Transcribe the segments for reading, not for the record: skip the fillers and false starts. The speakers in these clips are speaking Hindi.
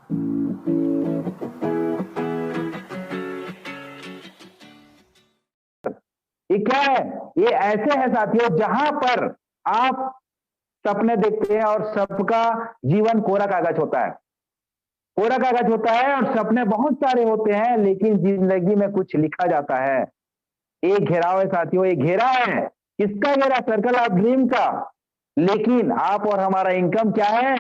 ये क्या है? ये ऐसे है साथियों जहां पर आप सपने देखते हैं और सबका जीवन कोरा कागज होता है। कोरा कागज होता है और सपने बहुत सारे होते हैं, लेकिन जिंदगी में कुछ लिखा जाता है। एक घेराव है साथियों, एक घेरा है। किसका घेरा? सर्कल ऑफ ड्रीम का। लेकिन आप और हमारा इनकम क्या है?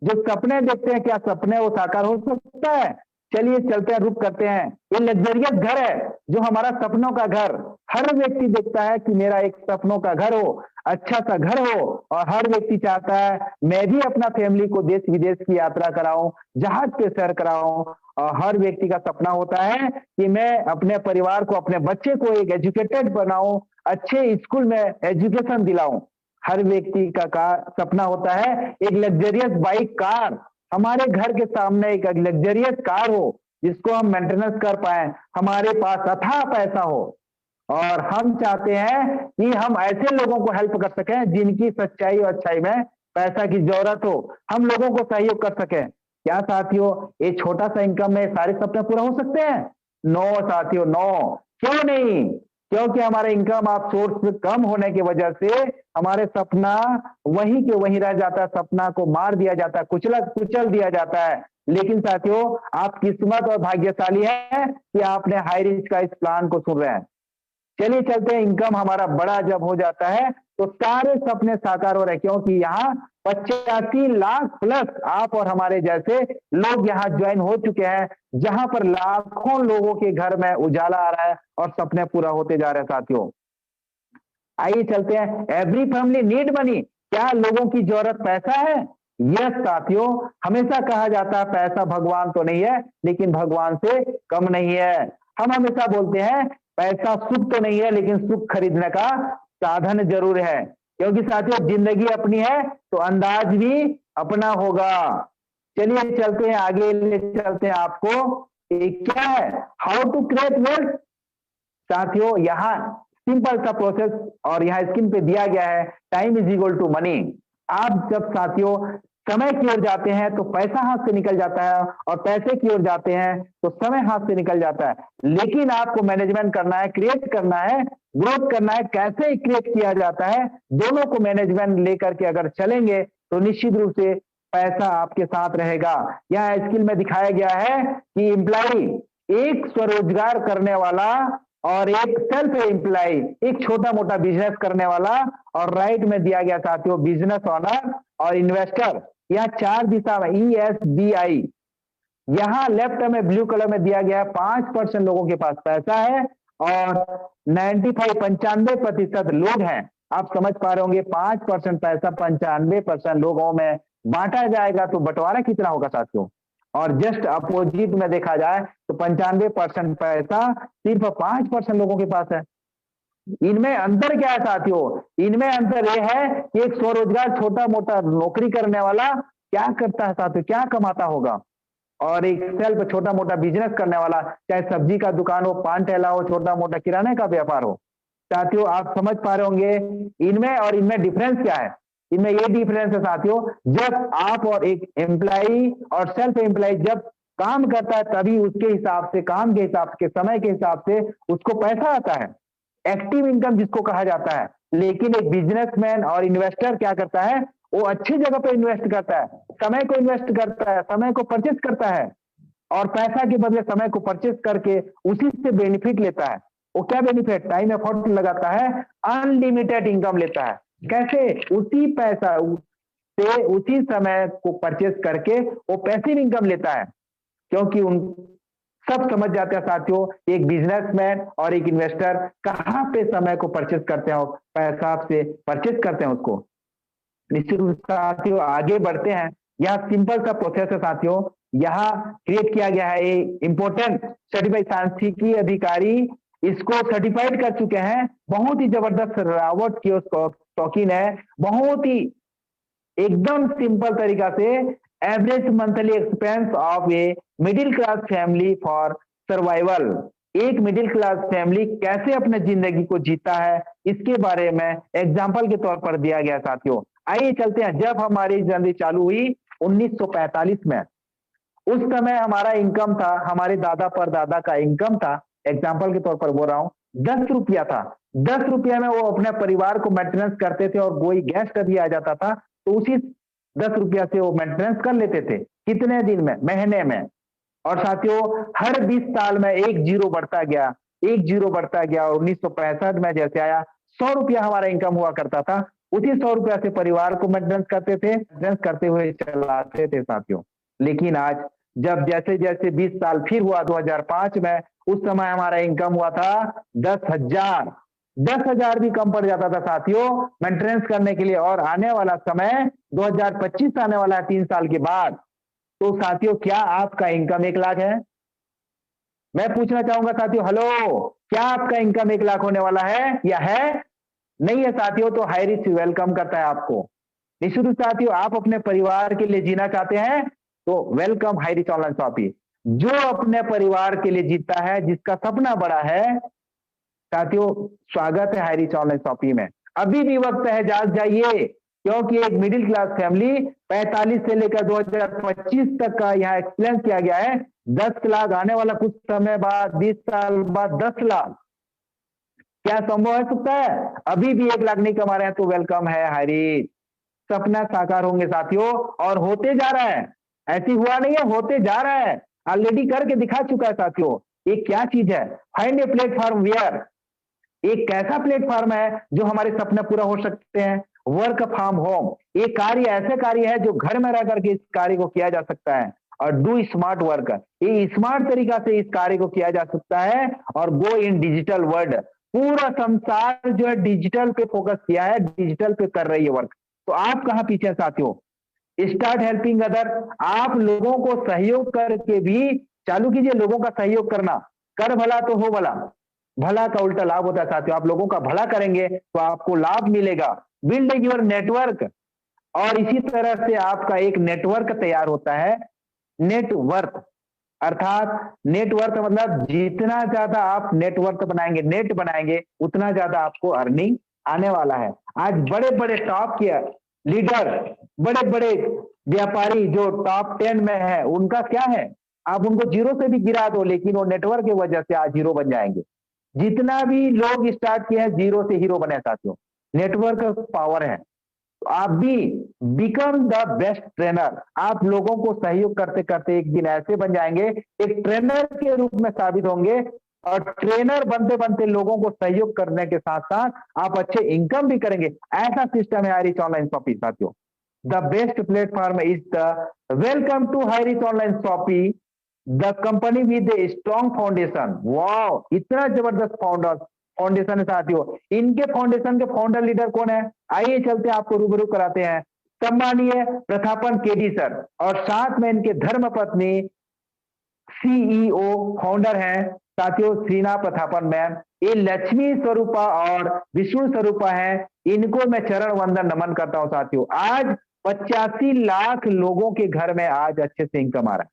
जो सपने देखते हैं, क्या सपने वो साकार हो सकता है? चलिए चलते हैं, रुक करते हैं। ये लग्जरियस घर है जो हमारा सपनों का घर। हर व्यक्ति देखता है कि मेरा एक सपनों का घर हो, अच्छा सा घर हो, और हर व्यक्ति चाहता है मैं भी अपना फैमिली को देश विदेश की यात्रा कराऊं, जहाज पे सैर कराऊं। और हर व्यक्ति का सपना होता है कि मैं अपने परिवार को, अपने बच्चे को एक एजुकेटेड बनाऊं, अच्छे स्कूल में एजुकेशन दिलाऊं। हर व्यक्ति का सपना होता है एक लग्जरियस बाइक, कार। हमारे घर के सामने एक लग्जरियस कार हो जिसको हम मेंटेनेंस कर पाए, हमारे पास अथाह पैसा हो। और हम चाहते हैं कि हम ऐसे लोगों को हेल्प कर सकें जिनकी सच्चाई और अच्छाई में पैसा की जरूरत हो, हम लोगों को सहयोग कर सकें। क्या साथियों ये छोटा सा इनकम में सारे सपने पूरा हो सकते हैं? नो साथियों, नो। क्यों नहीं? क्योंकि हमारा इनकम आप सोर्स कम होने की वजह से हमारे सपना वहीं के वहीं रह जाता है, सपना को मार दिया जाता है, कुचल दिया जाता है। लेकिन साथियों आप किस्मत और भाग्यशाली हैं कि आपने हाई रिस्क का इस प्लान को सुन रहे हैं। चलिए चलते हैं। इनकम हमारा बड़ा जब हो जाता है तो सारे सपने साकार हो रहे हैं, क्योंकि यहाँ 85 लाख प्लस आप और हमारे जैसे लोग यहाँ ज्वाइन हो चुके हैं, जहां पर लाखों लोगों के घर में उजाला आ रहा है और सपने पूरा होते जा रहे हैं साथियों। आइए चलते हैं। Every family need money. क्या लोगों की जरूरत पैसा है? यस साथियों। हमेशा कहा जाता है पैसा भगवान तो नहीं है, लेकिन भगवान से कम नहीं है। हम हमेशा बोलते हैं पैसा सुख तो नहीं है, लेकिन सुख खरीदने का साधन जरूर है। क्योंकि साथियों जिंदगी अपनी है तो अंदाज भी अपना होगा। चलिए चलते हैं आगे, ले चलते हैं आपको। क्या है हाउ टू क्रिएट वेल्थ? साथियों यहाँ सिंपल सा प्रोसेस और यहाँ स्क्रीन पे दिया गया है, time is equal to money. आप जब साथियों समय की ओर जाते हैं तो पैसा हाथ से निकल जाता है, और पैसे की ओर जाते हैं तो समय हाथ से निकल जाता है। लेकिन आपको मैनेजमेंट करना है, क्रिएट करना है, ग्रोथ करना है। कैसे क्रिएट किया जाता है, दोनों को मैनेजमेंट लेकर के अगर चलेंगे तो निश्चित रूप से पैसा आपके साथ रहेगा। यहाँ स्किल में दिखाया गया है कि एम्प्लॉय, एक स्वरोजगार करने वाला, और एक सेल्फ एम्प्लॉय, एक छोटा मोटा बिजनेस करने वाला, और राइट में दिया गया साथियों बिजनेस ओनर और इन्वेस्टर। यहाँ चार दिशा में ESBI। यहाँ लेफ्ट में ब्लू कलर में दिया गया है 5% लोगों के पास पैसा है और 95% लोग हैं। आप समझ पा रहे होंगे 5% पैसा 95% लोगों में बांटा जाएगा तो बंटवारा कितना होगा साथियों। और जस्ट अपोजिट में देखा जाए तो 95% पैसा सिर्फ 5% लोगों के पास है। इनमें अंतर क्या है साथियों? इनमें अंतर यह है कि एक स्वरोजगार छोटा मोटा नौकरी करने वाला क्या करता है साथियों, क्या कमाता होगा, और एक सेल्फ छोटा मोटा बिजनेस करने वाला, चाहे सब्जी का दुकान हो, पान ठेला हो, छोटा मोटा किराने का व्यापार हो। साथियों आप समझ पा रहे होंगे इनमें और इनमें डिफरेंस क्या है। इनमें ये डिफरेंस है साथियों, जब आप और एक एम्प्लॉई और सेल्फ एम्प्लॉय जब काम करता है तभी उसके हिसाब से, काम के हिसाब से, समय के हिसाब से उसको पैसा आता है, एक्टिव इनकम जिसको कहा जाता है। लेकिन एक बिजनेसमैन और इन्वेस्टर क्या करता है, वो अच्छी जगह पे इन्वेस्ट करता है, समय को इन्वेस्ट करता है, समय को परचेस करता है, और पैसा के बदले समय को परचेस करके उसी से बेनिफिट लेता है। वो क्या बेनिफिट? टाइम एफर्ट लगाता है, अनलिमिटेड इनकम लेता है। कैसे? उसी पैसा से उसी समय को परचेस करके वो पैसिव इनकम लेता है। क्योंकि उन सब समझ जाते हैं साथियों, एक बिजनेसमैन और एक इन्वेस्टर कहां पे समय को परचेस करते हैं, पैसा से परचेस करते हैं उसको। निश्चित रूप से साथियों आगे बढ़ते हैं। यह सिंपल सा प्रोसेस है साथियों। यहाँ क्रिएट किया गया है इंपोर्टेंट सर्टिफाइड सांख्यिकी अधिकारी, इसको सर्टिफाइड कर चुके हैं। बहुत ही जबरदस्त रावत की शौकीन है, बहुत ही एकदम सिंपल तरीका से average monthly expense of a middle class family for survival. एक मिडिल क्लास फैमिली कैसे अपने जिंदगी को जीता है इसके बारे में एग्जाम्पल के तौर पर दिया गया साथियों। आइए चलते हैं। जब हमारी जिंदगी चालू हुई 1945 में, उस समय हमारा इनकम था, हमारे दादा परदादा का इनकम था, एग्जाम्पल के तौर पर बोल रहा हूं, 10 रुपया था। 10 रुपया में वो अपने परिवार को मेंटेनेंस करते थे, और कोई गेस्ट कभी आ जाता था तो उसी 10 रुपया से वो मेंटेनेंस कर लेते थे। कितने दिन में? महीने में। और साथियों, हर 20 साल में एक जीरो बढ़ता गया, एक जीरो बढ़ता गया, और 1965 में जैसे आया 100 रुपया हमारा इनकम हुआ करता था। उसी 100 रुपया से परिवार को मेंटेनेंस करते थे, मेंटेनेंस करते हुए चलाते थे साथियों। लेकिन आज जब जैसे जैसे 20 साल फिर हुआ 2005 में, उस समय हमारा इनकम हुआ था 10,000। 10,000 भी कम पड़ जाता था साथियों मेंटेनेंस करने के लिए। और आने वाला समय 2025 आने वाला है, 3 साल के बाद। तो साथियों, क्या आपका इनकम 1 लाख है? मैं पूछना चाहूंगा साथियों, हेलो, क्या आपका इनकम 1 लाख होने वाला है या है? नहीं है साथियों। तो हाई रिच वेलकम करता है आपको। निश्चित साथियों, आप अपने परिवार के लिए जीना चाहते हैं तो welcome high rich online shopping. जो अपने परिवार के लिए जीता है, जिसका सपना बड़ा है, साथियों स्वागत है हाई रिच ऑनलाइन शॉपिंग में। अभी भी वक्त है, जाग जाइए, क्योंकि एक मिडिल क्लास फैमिली 45 से लेकर 2025 तक का यहाँ एक्सप्लेन किया गया है। 10 लाख आने वाला कुछ समय बाद, 20 साल बाद 10 लाख, क्या संभव है सकता है? अभी भी 1 लाख नहीं कमा रहे हैं तो वेलकम है हाई रिच। सपना साकार होंगे साथियों, और होते जा रहा है। ऐसी हुआ नहीं है, होते जा रहा है, ऑलरेडी करके दिखा चुका है साथियों। ये क्या चीज है? फाइंड ए प्लेटफॉर्म वेयर, एक कैसा प्लेटफॉर्म है जो हमारे सपने पूरा हो सकते हैं। वर्क फ्रॉम होम, ये कार्य ऐसे कार्य है जो घर में रह करके इस कार्य को किया जा सकता है। और डू स्मार्ट वर्क, ये स्मार्ट तरीका से इस कार्य को किया जा सकता है। और गो इन डिजिटल वर्ल्ड, पूरा संसार जो है डिजिटल पे फोकस किया है, डिजिटल पे कर रही है वर्क। तो आप कहां पीछे हैं साथियों? स्टार्ट हेल्पिंग अदर, आप लोगों को सहयोग करके भी चालू कीजिए। लोगों का सहयोग करना, कर भला तो हो भला। भला का उल्टा लाभ होता है साथियों। आप लोगों का भला करेंगे तो आपको लाभ मिलेगा। बिल्ड योर नेटवर्क, और इसी तरह से आपका एक नेटवर्क तैयार होता है। नेटवर्थ, अर्थात नेटवर्थ मतलब जितना ज्यादा आप नेटवर्क बनाएंगे, नेट बनाएंगे, उतना ज्यादा आपको अर्निंग आने वाला है। आज बड़े बड़े टॉप के लीडर, बड़े बड़े व्यापारी जो टॉप 10 में है, उनका क्या है? आप उनको जीरो से भी गिरा दो, लेकिन वो नेटवर्क की वजह से आज हीरो बन जाएंगे। जितना भी लोग स्टार्ट किए हैं जीरो से हीरो बने साथियों, नेटवर्क पावर है। तो आप भी बिकम द बेस्ट ट्रेनर। आप लोगों को सहयोग करते करते एक दिन ऐसे बन जाएंगे, एक ट्रेनर के रूप में साबित होंगे। और ट्रेनर बनते बनते लोगों को सहयोग करने के साथ साथ आप अच्छे इनकम भी करेंगे। ऐसा सिस्टम है हाई रिच ऑनलाइन शॉपिंग साथियों। The best platform is the welcome to high rich online shopping, the company with a strong foundation. Wow, इतना जबरदस्त फाउंडेशन है साथियों। इनके फाउंडेशन के फाउंडर लीडर कौन है? आइए चलते हैं, आपको रूबरू कराते हैं। सम्मानीय प्रथापन केडी सर, और साथ में इनके धर्म पत्नी सीईओ फाउंडर हैं साथियों श्रीना प्रथापन मैम। ये लक्ष्मी स्वरूपा और विष्णु स्वरूपा हैं। इनको मैं चरण वंदन नमन करता हूं साथियों। आज 85 लाख लोगों के घर में आज अच्छे से इनकम आ रहा है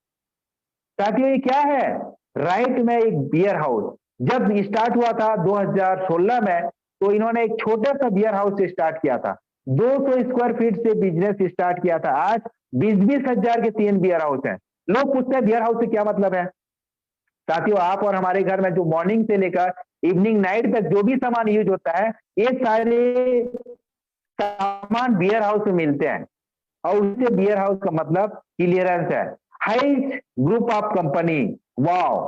साथियों। ये क्या है? राइट में एक बियर हाउस जब स्टार्ट हुआ था 2016 में, तो इन्होंने एक छोटा सा बियर हाउस से स्टार्ट किया था। 200 स्क्वायर फीट से बिजनेस स्टार्ट किया था। आज 20-20 हजार के 3 बियर हाउस हैं। लोग पूछते हैं बियर हाउस से क्या मतलब है? साथियों, आप और हमारे घर में जो मॉर्निंग से लेकर इवनिंग नाइट तक जो भी सामान यूज होता है, ये सारे सामान बियर हाउस में मिलते हैं। और उससे बियर हाउस का मतलब क्लियरेंस है। High group of company, wow,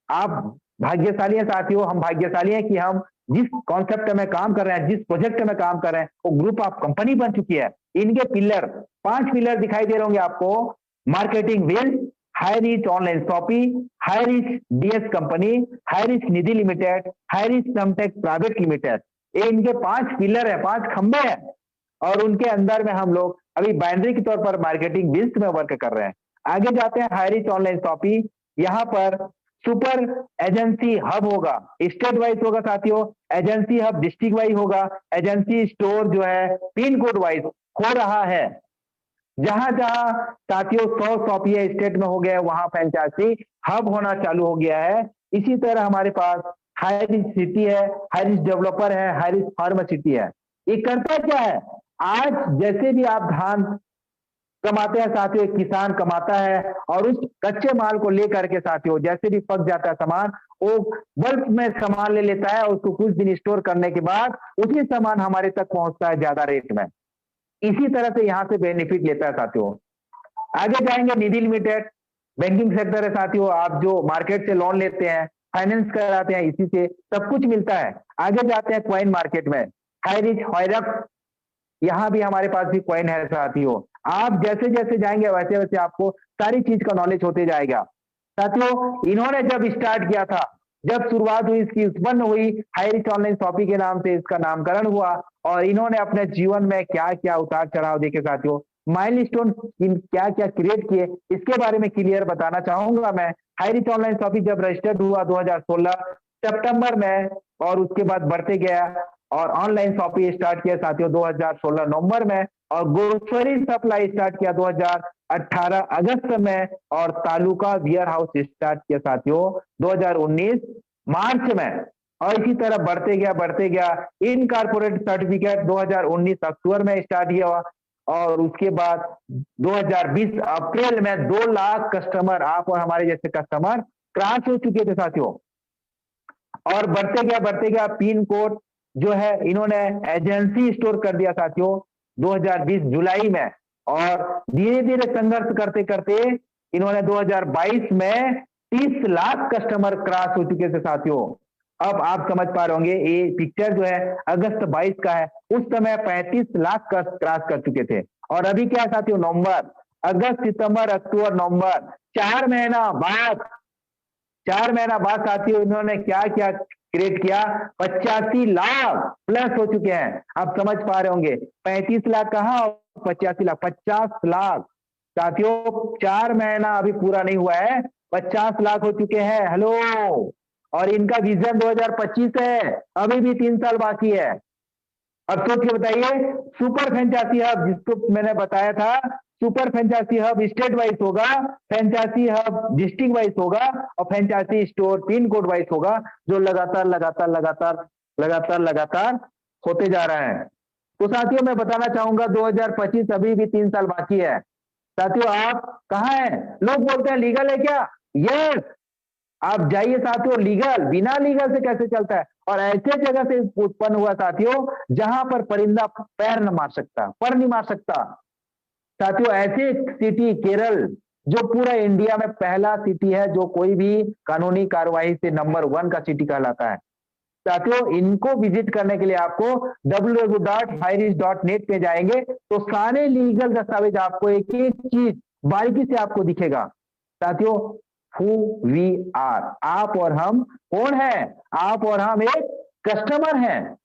आप भाग्यशाली हैं साथियों। हम भाग्यशाली हैं कि हम जिस कॉन्सेप्ट में काम कर रहे हैं, जिस प्रोजेक्ट में काम कर रहे हैं, वो ग्रुप ऑफ कंपनी बन चुकी है। इनके पिलर 5 पिलर दिखाई दे रहे होंगे आपको। Marketing wealth, high rich online shopping, high rich DS company, high rich Nidhi limited, high rich Samtech private limited. ये इनके 5 पिलर है, 5 खंबे हैं। और उनके अंदर में हम लोग अभी बाइनरी के तौर पर मार्केटिंग वेल्थ में वर्क कर रहे हैं। आगे जाते हैं हाई रिच ऑनलाइन शॉपिंग। यहाँ पर सुपर एजेंसी हब होगा, स्टेट वाइज होगा साथियों। एजेंसी हब डिस्ट्रिक्ट वाइज होगा। एजेंसी स्टोर जो है पिन कोड वाइज हो रहा है। जहां जहां साथियों 100 शॉपियां स्टेट में हो गया है, वहां फ्रेंचाइजी हब होना चालू हो गया है। इसी तरह हमारे पास हाई रिच सिटी है, हाई रिच डेवलपर है, हाई रिच फार्मा सिटी है। ये करता क्या है? आज जैसे भी आप धान कमाते हैं साथियों, एक किसान कमाता है और उस कच्चे माल को लेकर के साथियों जैसे भी पक जाता है सामान, वो बल्क में सामान ले लेता है और उसको कुछ दिन स्टोर करने के बाद उसी सामान हमारे तक पहुंचता है ज्यादा रेट में। इसी तरह से यहाँ से बेनिफिट लेता है साथियों। आगे जाएंगे निधि लिमिटेड, बैंकिंग सेक्टर है साथियों। आप जो मार्केट से लोन लेते हैं, फाइनेंस कराते हैं, इसी से सब कुछ मिलता है। आगे जाते हैं कॉइन मार्केट में, हाईरिच, हॉयरक्स, यहाँ भी हमारे पास भी कॉइन है साथियों। आप जैसे जैसे जाएंगे वैसे वैसे आपको सारी चीज का नॉलेज होते जाएगा साथियों। इन्होंने जब स्टार्ट किया था, जब शुरुआत हुई इसकी, उत्पन्न हुई, हाईरिच ऑनलाइन शॉपिंग के नाम से इसका नामकरण हुआ और इन्होंने अपने जीवन में क्या क्या उतार चढ़ाव देखे साथियों, माइलस्टोन क्या क्या क्रिएट किए, इसके बारे में क्लियर बताना चाहूंगा मैं। हाईरिच ऑनलाइन शॉपिंग जब रजिस्टर्ड हुआ 2016 सितंबर में और उसके बाद बढ़ते गया और ऑनलाइन शॉपिंग स्टार्ट किया साथियों 2016 नवंबर में, और ग्रोसरी सप्लाई स्टार्ट किया 2018 अगस्त में, और तालुका वियर हाउस स्टार्ट किया साथियों 2019 मार्च में। और इसी तरह बढ़ते गया इन कारपोरेट सर्टिफिकेट 2019 अक्टूबर में स्टार्ट किया और उसके बाद 2020 अप्रैल में 2 लाख कस्टमर, आप और हमारे जैसे कस्टमर क्रॉस हो चुके थे साथियों। और बढ़ते गया पिन कोड जो है इन्होंने एजेंसी स्टोर कर दिया साथियों 2020 जुलाई में, और धीरे धीरे संघर्ष करते करते इन्होंने 2022 में 30 लाख कस्टमर क्रॉस हो चुके थे साथियों। अब आप समझ पा रहे होंगे, ये पिक्चर जो है अगस्त 22 का है, उस समय 35 लाख क्रॉस कर चुके थे। और अभी क्या है साथियों, नवंबर, अगस्त, सितंबर, अक्टूबर, नवंबर, 4 महीना बाद साथियों इन्होंने क्या क्या क्रिएट किया, 85 लाख प्लस हो चुके हैं। आप समझ पा रहे होंगे 35 लाख कहां और 85 लाख, 50 लाख साथियों। 4 महीना अभी पूरा नहीं हुआ है, 50 लाख हो चुके हैं। हेलो, और इनका विजन 2025 है, अभी भी 3 साल बाकी है। अब सोच के बताइए, सुपर फ्रेंचाइजी हब जिसको मैंने बताया था, super franchise hub state wise होगा, फ्रेंचाइजी हब डिस्ट्रिक्ट वाइज होगा और franchise store pin code wise होगा, जो लगातार होते जा रहा है। तो साथियों मैं बताना चाहूंगा 2025 अभी भी 3 साल बाकी है। साथियों आप कहाँ हैं? लोग बोलते हैं लीगल है क्या? यस, आप जाइए साथियों, लीगल, बिना लीगल से कैसे चलता है? और ऐसे जगह से उत्पन्न हुआ साथियों जहां पर परिंदा पैर न मार सकता, पर नहीं मार सकता साथियों। ऐसे सिटी केरल जो पूरा इंडिया में पहला सिटी है जो कोई भी कानूनी कार्रवाई से नंबर 1 का सिटी कहलाता है साथियों। इनको विजिट करने के लिए आपको www.highreach.net पे जाएंगे तो सारे लीगल दस्तावेज आपको एक एक चीज बारीकी से आपको दिखेगा साथियों। हु वी आर, आप और हम कौन है? आप और हम एक कस्टमर हैं।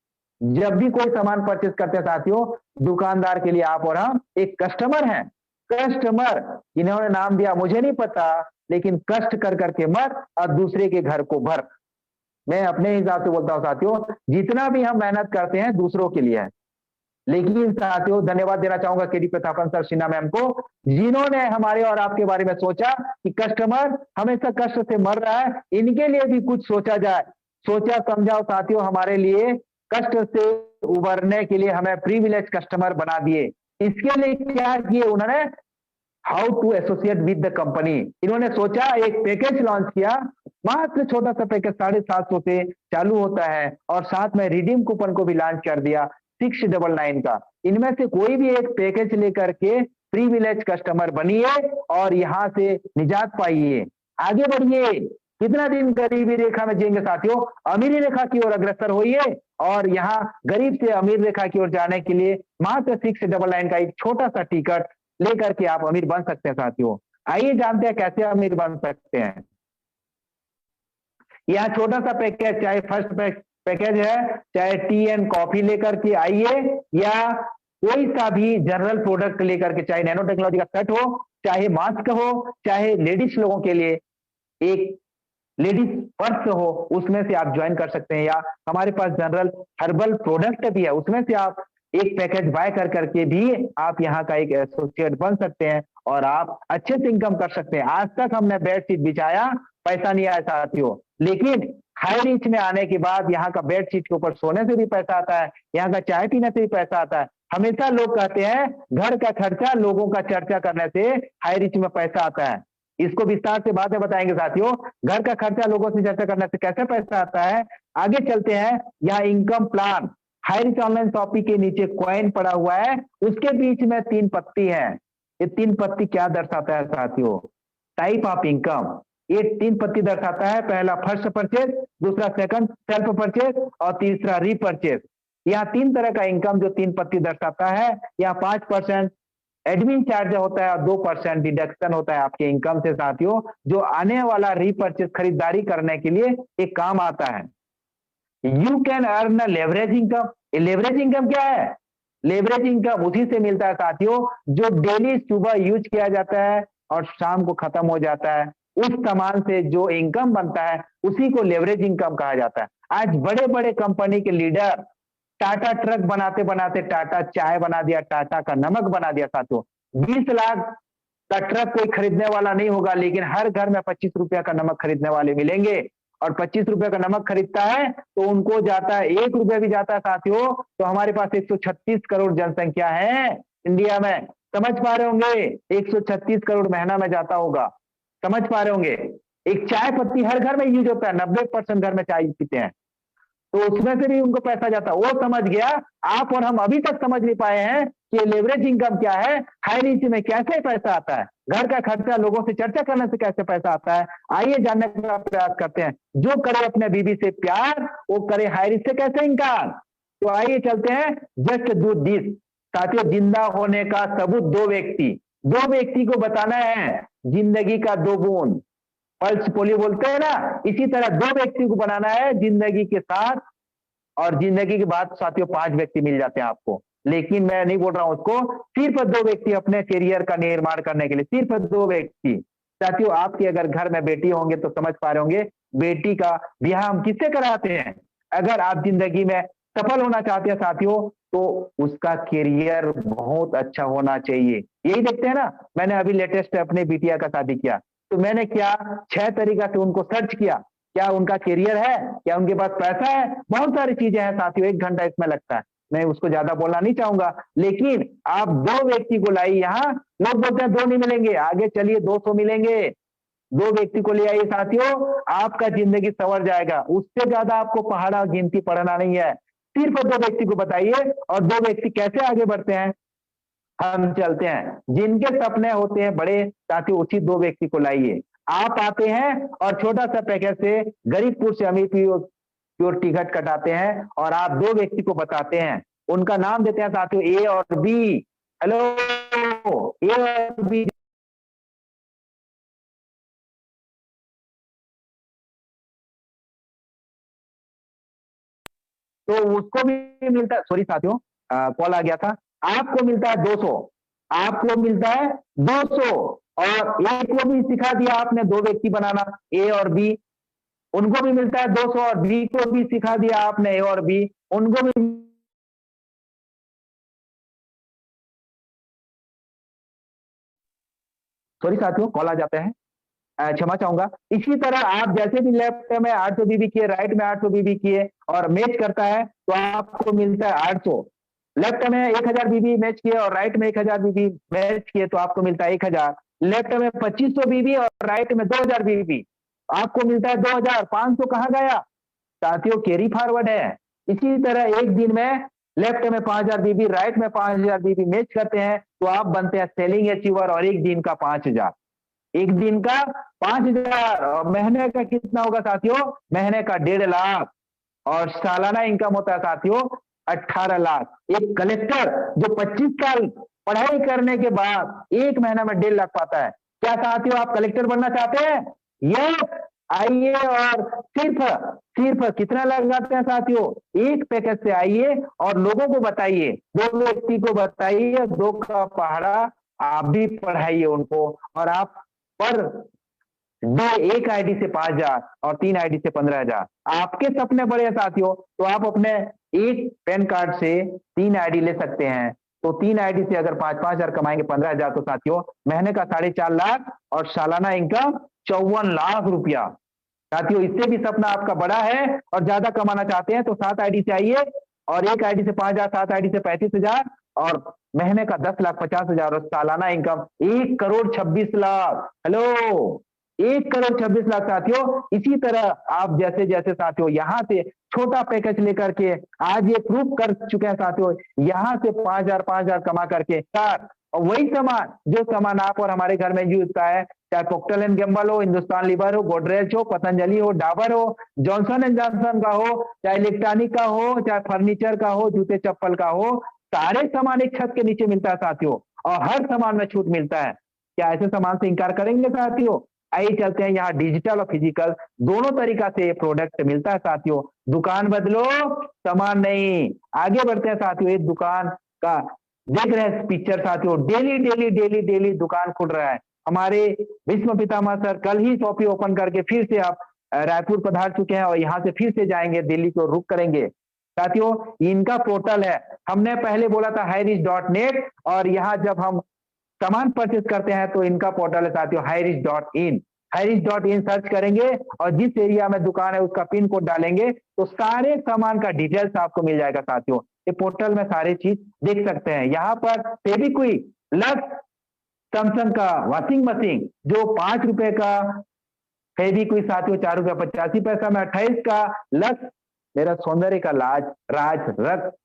जब भी कोई सामान परचेस करते हैं साथियों, दुकानदार के लिए आप और हम एक कस्टमर हैं। कस्टमर इन्होंने नाम दिया मुझे नहीं पता, लेकिन कष्ट कर करके मर और दूसरे के घर को भर। मैं अपने हिसाब से बोलता हूं साथियों, जितना भी हम मेहनत करते हैं दूसरों के लिए है। लेकिन साथियों धन्यवाद देना चाहूंगा KD Prathapan sir, Sinha ma'am को, जिन्होंने हमारे और आपके बारे में सोचा कि कस्टमर हमेशा कष्ट से मर रहा है, इनके लिए भी कुछ सोचा जाए। सोचा समझाओ साथियों, हमारे लिए कष्ट से उबरने के लिए हमें प्रिविलेज कस्टमर बना दिए। इसके लिए क्या किए उन्होंने? How to associate with the company. इन्होंने सोचा, एक पैकेज लॉन्च किया, मात्र छोटा सा पैकेज 750 से चालू होता है और साथ में रिडीम कूपन को भी लॉन्च कर दिया 699 का। इनमें से कोई भी एक पैकेज लेकर के प्रिविलेज कस्टमर बनिए और यहां से निजात पाइए, आगे बढ़िए। कितना दिन गरीबी रेखा में जिएंगे साथियों? अमीरी रेखा की ओर अग्रसर होइए और यहाँ गरीब से अमीर रेखा की ओर जाने के लिए मात्र 699 का एक छोटा सा टिकट लेकर के आप अमीर बन सकते हैं साथियों। आइए जानते हैं कैसे अमीर बन सकते हैं। यहाँ छोटा सा पैकेज, चाहे फर्स्ट पैकेज है, चाहे टी एंड कॉफी लेकर के आइए या कोई सा भी जनरल प्रोडक्ट लेकर के, चाहे नैनो टेक्नोलॉजी का सेट हो, चाहे मास्क हो, चाहे लेडीज लोगों के लिए एक लेडीज पर्स हो, उसमें से आप ज्वाइन कर सकते हैं। या हमारे पास जनरल हर्बल प्रोडक्ट भी है, उसमें से आप एक पैकेज बाय कर करके भी आप यहाँ का एक एसोसिएट बन सकते हैं और आप अच्छे से इनकम कर सकते हैं। आज तक हमने बेडशीट बिछाया, पैसा नहीं आया साथियों, लेकिन हाई रीच में आने के बाद यहाँ का बेडशीट के ऊपर सोने से भी पैसा आता है, यहाँ का चाय पीने से भी पैसा आता है। हमेशा लोग कहते हैं घर का खर्चा लोगों का चर्चा करने से हाई रिच में पैसा आता है। इसको विस्तार से बाद में बताएंगे साथियों, घर का खर्चा लोगों से चर्चा करने से कैसे पैसा आता है। आगे चलते हैं, यहाँ income plan, high rich online shopping के नीचे कॉइन पड़ा हुआ है, उसके बीच में 3 पत्ती है। ये 3 पत्ती क्या दर्शाता है साथियों? Type of income. ये 3 पत्ती दर्शाता है, पहला फर्स्ट परचेज, दूसरा सेकंड सेल्फ परचेज और तीसरा रीपरचेज। यहाँ 3 तरह का इनकम जो 3 पत्ती दर्शाता है। यहाँ 5% एडमिन चार्ज होता है और 2% डिडक्शन होता है आपके इनकम से साथियों, जो आने वाला रीपरचेज खरीदारी करने के लिए एक काम आता है। You can earn leverage income. Leverage income क्या है? लेवरेज इनकम उसी से मिलता है साथियों जो डेली सुबह यूज किया जाता है और शाम को खत्म हो जाता है। उस सामान से जो इनकम बनता है उसी को लेवरेज इनकम कहा जाता है। आज बड़े बड़े कंपनी के लीडर टाटा ट्रक बनाते बनाते टाटा चाय बना दिया, टाटा का नमक बना दिया साथियों। 20 लाख का ट्रक कोई खरीदने वाला नहीं होगा, लेकिन हर घर में 25 रुपया का नमक खरीदने वाले मिलेंगे। और 25 रुपए का नमक खरीदता है तो उनको जाता है 1 रुपया भी जाता है साथियों। तो हमारे पास 136 करोड़ जनसंख्या है इंडिया में, समझ पा रहे होंगे? 136 करोड़ महीना में जाता होगा, समझ पा रहे होंगे? एक चाय पत्ती हर घर में यूज होता है, 90% घर में चाय पीते हैं, तो उसमें से भी उनको पैसा जाता है। वो समझ गया, आप और हम अभी तक समझ नहीं पाए हैं कि लेवरेज इनकम क्या है, हाई रिच में कैसे पैसा आता है, घर का खर्चा लोगों से चर्चा करने से कैसे पैसा आता है। आइए जानने का प्रयास करते हैं। जो करे अपने बीवी से प्यार, वो करे हाई रिच से कैसे इनकार। तो आइए चलते हैं, जस्ट डू दिस। साथियों, जिंदा होने का सबूत दो व्यक्ति को बताना है, जिंदगी का 2 गुण, पल्स पोलियो बोलते हैं ना, इसी तरह 2 व्यक्ति को बनाना है जिंदगी के साथ, और जिंदगी के बाद साथियों 5 व्यक्ति मिल जाते हैं आपको। लेकिन मैं नहीं बोल रहा हूं उसको, सिर्फ 2 व्यक्ति अपने करियर का निर्माण करने के लिए, सिर्फ 2 व्यक्ति। साथियों, आपके अगर घर में बेटी होंगे तो समझ पा रहे होंगे, बेटी का ब्याह हम किससे कराते हैं। अगर आप जिंदगी में सफल होना चाहते हैं साथियों, तो उसका करियर बहुत अच्छा होना चाहिए। यही देखते हैं ना, मैंने अभी लेटेस्ट अपने बिटिया का शादी किया, तो मैंने क्या 6 तरीका से उनको सर्च किया, क्या उनका करियर है, क्या उनके पास पैसा है, बहुत सारी चीजें हैं साथियों, 1 घंटा इसमें लगता है, मैं उसको ज्यादा बोलना नहीं चाहूंगा। लेकिन आप 2 व्यक्ति को लाइए, यहाँ लोग बोलते हैं 2 नहीं मिलेंगे, आगे चलिए 200 मिलेंगे। 2 व्यक्ति को ले आइए साथियों, आपका जिंदगी संवर जाएगा। उससे ज्यादा आपको पहाड़ा गिनती पढ़ना नहीं है, सिर्फ 2 व्यक्ति को बताइए। और 2 व्यक्ति कैसे आगे बढ़ते हैं, हम चलते हैं। जिनके सपने होते हैं बड़े साथियों, उसी 2 व्यक्ति को लाइए। आप आते हैं और छोटा सा पैकेज से गरीबपुर से अमीर की टिकट कटाते हैं, और आप 2 व्यक्ति को बताते हैं, उनका नाम देते हैं साथियों ए और बी। हेलो, ए और बी। तो उसको भी मिलता है, सॉरी साथियों कॉल आ गया था, आपको मिलता है 200, आपको मिलता है 200। और ए को भी सिखा दिया आपने 2 व्यक्ति बनाना, ए और बी, उनको भी मिलता है 200। और बी को भी सिखा दिया आपने, ए और बी, उनको भी। सॉरी साथियों कॉल आ जाते हैं, क्षमा चाहूंगा। इसी तरह आप जैसे भी लेफ्ट में 800 बीबी किए, राइट में 800 बीबी किए और मैच करता है तो आपको मिलता है 800। लेफ्ट में 1000 बीबी मैच किए और राइट में 1000 बीबी मैच किए तो आपको मिलता है 1000। लेफ्ट में 2500 बीबी और राइट में 2000 बीबी, आपको मिलता है 2000। 500 कहां गया साथियों, कैरी फॉरवर्ड है। इसी तरह एक दिन में लेफ्ट में 5000 बीबी, राइट में 5000 बीबी मैच करते हैं तो आप बनते हैं सेलिंग अचीवर, और एक दिन का 5000, एक दिन का 5000। और महीने का कितना होगा साथियों, महीने का 1.5 लाख। और सालाना इनकम होता है साथियों 18 लाख। एक कलेक्टर जो 25 साल पढ़ाई करने के बाद एक महीना में 1.5 लाख पाता है। क्या साथियों आप कलेक्टर बनना चाहते हैं? यस, आइए और सिर्फ कितना लगाते हैं साथियों, एक पैकेज से आइए और लोगों को बताइए, 2 व्यक्ति को बताइए, 2 का पहाड़ा आप भी पढ़ाइए उनको। और आप पर डे एक आईडी से 5000 और 3 आईडी से 15000। आपके सपने बड़े हैं साथियों, तो आप अपने एक पैन कार्ड से 3 आईडी ले सकते हैं। तो 3 आईडी से अगर 5-5 हजार कमाएंगे 15,000, तो साथियों महीने का 4.5 लाख और सालाना इनकम 54 लाख रुपया। साथियों इससे भी सपना आपका बड़ा है और ज्यादा कमाना चाहते हैं तो 7 आईडी से आइए, और एक आईडी से 5,000, 7 आईडी से 35,000 और महीने का 10,50,000 और सालाना इनकम 1,26,00,000। हेलो, 1,26,00,000 साथियों। इसी तरह आप जैसे जैसे साथियों यहाँ से छोटा पैकेज लेकर के आज ये प्रूव कर चुके हैं साथियों, यहाँ से 5,000 कमा करके और वही सामान जो सामान आप और हमारे घर में यूज होता है, चाहे प्रोक्टर एंड गैम्बल हो, हिंदुस्तान लीवर हो, गोदरेज हो, पतंजलि हो, डाबर हो, जॉनसन एंड जॉनसन का हो, चाहे इलेक्ट्रॉनिक का हो, चाहे फर्नीचर का हो, जूते चप्पल का हो, सारे सामान एक छत के नीचे मिलता है साथियों, और हर सामान में छूट मिलता है। क्या ऐसे सामान से इंकार करेंगे साथियों? आइए चलते हैं, यहाँ डिजिटल और फिजिकल दोनों तरीका से ये प्रोडक्ट मिलता है साथियों। दुकान बदलो, सामान नहीं। आगे बढ़ते हैं साथियों, एक दुकान का देख रहे हैं पिक्चर साथियों, डेली डेली डेली डेली दुकान खुल रहा है। हमारे भीष्म पितामह सर कल ही शॉपी ओपन करके फिर से आप रायपुर पधार चुके हैं और यहाँ से फिर से जाएंगे, दिल्ली को रुक करेंगे साथियों। इनका पोर्टल है, हमने पहले बोला था highreach.net, और यहाँ जब हम सामान परचेज करते हैं तो इनका पोर्टल है साथियों highreach.in। highreach.in सर्च करेंगे और जिस एरिया में दुकान है उसका पिन कोड डालेंगे तो सारे सामान का डिटेल्स आपको मिल जाएगा साथियों। ये पोर्टल में सारी चीज देख सकते हैं। यहाँ पर फेविक्विक, लक्स, सैमसंग का वॉशिंग मशीन जो 5 रुपए का, फेविक्विक साथियों 4 रुपया 85 पैसा में, 28 का लक्स, मेरा सौंदर्य का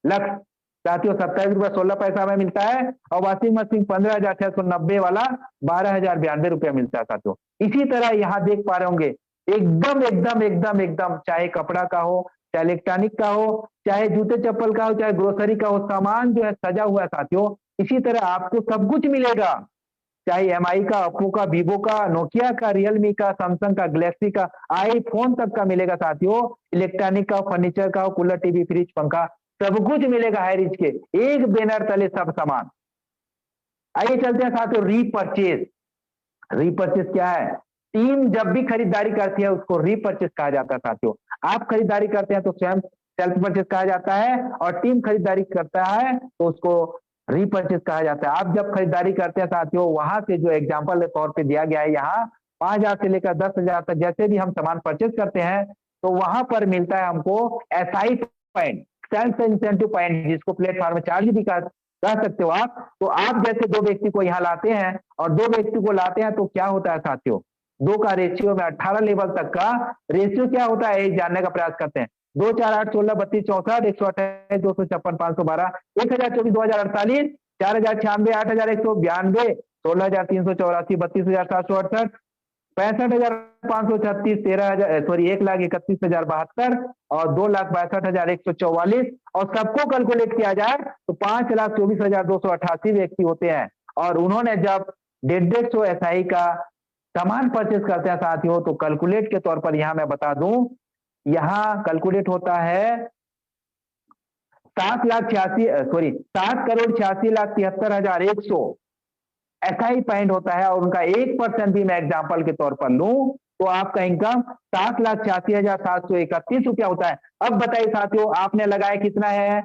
लक्स साथियों 27 रुपया 16 पैसा में मिलता है, और वॉशिंग मशीन 15,690 वाला 12,092 रुपया मिलता है साथियों। इसी तरह यहाँ देख पा रहे होंगे एकदम एकदम एकदम एकदम, चाहे कपड़ा का हो, चाहे इलेक्ट्रॉनिक का हो, चाहे जूते चप्पल का हो, चाहे ग्रोसरी का हो, सामान जो है सजा हुआ है साथियों। इसी तरह आपको सब कुछ मिलेगा, चाहे एमआई का, ओप्पो का, वीवो का, नोकिया का, रियलमी का, सैमसंग का, गैलेक्सी का, आईफोन तक का मिलेगा साथियों। इलेक्ट्रॉनिक का, फर्नीचर का, कूलर, टीवी, फ्रिज, पंखा, सब कुछ मिलेगा हाईरीच के एक बैनर तले सब सामान। आइए चलते हैं साथियों रीपरचेज। रीपरचेज क्या है? टीम जब भी खरीदारी करती है उसको रीपरचेज कहा जाता है साथियों। आप खरीदारी करते हैं तो स्वयं सेल्फ परचेज कहा जाता है, और टीम खरीदारी करता है तो उसको रीपरचेज कहा जाता है। आप जब खरीदारी करते हैं साथियों, वहां से जो एग्जाम्पल के तौर पे दिया गया है, यहाँ 5,000 से लेकर 10,000 तक जैसे भी हम सामान परचेज करते हैं तो वहां पर मिलता है हमको SI point, self incentive point, जिसको प्लेटफॉर्म चार्ज भी कह सकते हो आप। तो आप जैसे 2 व्यक्ति को यहाँ लाते हैं और 2 व्यक्ति को लाते हैं तो क्या होता है साथियों, 2 का रेशियो में 18 लेवल तक का रेशियो क्या होता है जानने का प्रयास करते हैं। 2, 4, 8, 16, 32, 64, 128, 256, 512, 1024, 2048, 4096, 8192, 16,384, 32,768, 65,536, 1,31,72 और 2,62,144, और सबको कैलकुलेट किया जाए तो 5,24,288 व्यक्ति होते हैं। और उन्होंने जब 150 एसआई का सामान परचेज करते हैं साथियों तो कैलकुलेट के तौर पर यहाँ मैं बता दूं, यहाँ कैलकुलेट होता है 7,86,73,100 एसआई पॉइंट होता है, और उनका 1% भी मैं एग्जांपल के तौर पर लूं तो आपका इनकम 7,86,731 रुपया होता है। अब बताइए साथियों, आपने लगाया कितना है?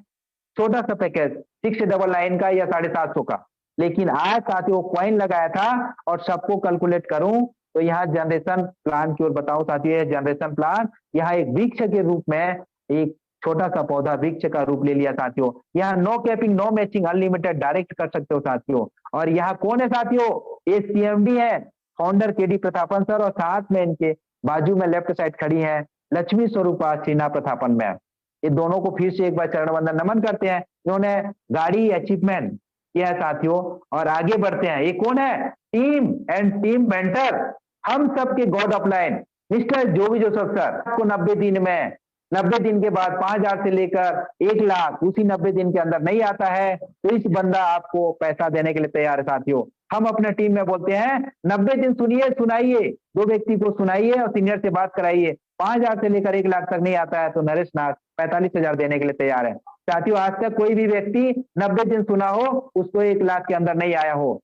छोटा सा पैकेज 699 का या 750 का, लेकिन आज साथियों कॉइन लगाया था और सबको कैलकुलेट करूं तो यहाँ जनरेशन प्लान की ओर बताऊं साथियों, जनरेशन प्लान यहाँ एक वृक्ष के रूप में, एक छोटा सा पौधा वृक्ष का रूप ले लिया साथियों। यहाँ no capping, no matching, unlimited direct कर सकते हो साथियों। और यहाँ कौन है साथियों? ये सीएमडी है, फाउंडर केडी प्रतापन सर, और साथ में इनके बाजू में लेफ्ट साइड खड़ी है लक्ष्मी स्वरूपा शीना प्रतापन मैम। ये दोनों को फिर से एक बार चरण वंदन नमन करते हैं, इन्होंने गाड़ी अचीवमेंट किया है साथियों। और आगे बढ़ते हैं, ये कौन है? टीम एंड टीम मेंटर, हम सबके गॉड अपलाइन मिस्टर जोगी जोसेफ सर। आपको 90 दिन में, 90 दिन के बाद 5,000 से लेकर 1 लाख उसी 90 दिन के अंदर नहीं आता है तो इस बंदा आपको पैसा देने के लिए तैयार है साथियों। हम अपने टीम में बोलते हैं 90 दिन सुनिए, सुनाइए, 2 व्यक्ति को सुनाइए और सीनियर से बात कराइए। 5,000 से लेकर 1 लाख तक नहीं आता है तो नरेश नाथ 45,000 देने के लिए तैयार है साथियों। आज तक कोई भी व्यक्ति 90 दिन सुना हो, उसको 1 लाख के अंदर नहीं आया हो,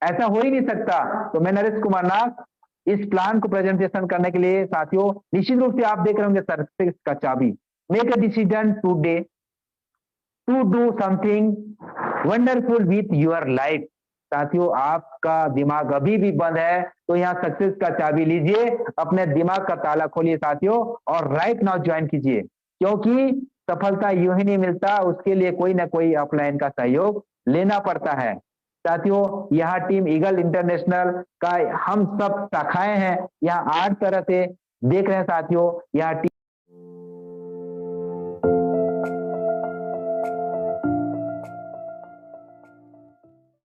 ऐसा हो ही नहीं सकता। तो मैं नरेश कुमार नाथ इस प्लान को प्रेजेंटेशन करने के लिए साथियों, निश्चित रूप से आप देख रहे होंगे सक्सेस का चाबी, make a decision today to do something wonderful with your life. साथियों आपका दिमाग अभी भी बंद है तो यहाँ सक्सेस का चाबी लीजिए, अपने दिमाग का ताला खोलिए साथियों और राइट नाउ ज्वाइन कीजिए, क्योंकि सफलता यूं ही नहीं मिलता, उसके लिए कोई ना कोई ऑफलाइन का सहयोग लेना पड़ता है। साथियों, यहाँ टीम ईगल इंटरनेशनल का हम सब शाखाएं हैं, यहाँ 8 तरह से देख रहे हैं साथियों। यहाँ टीम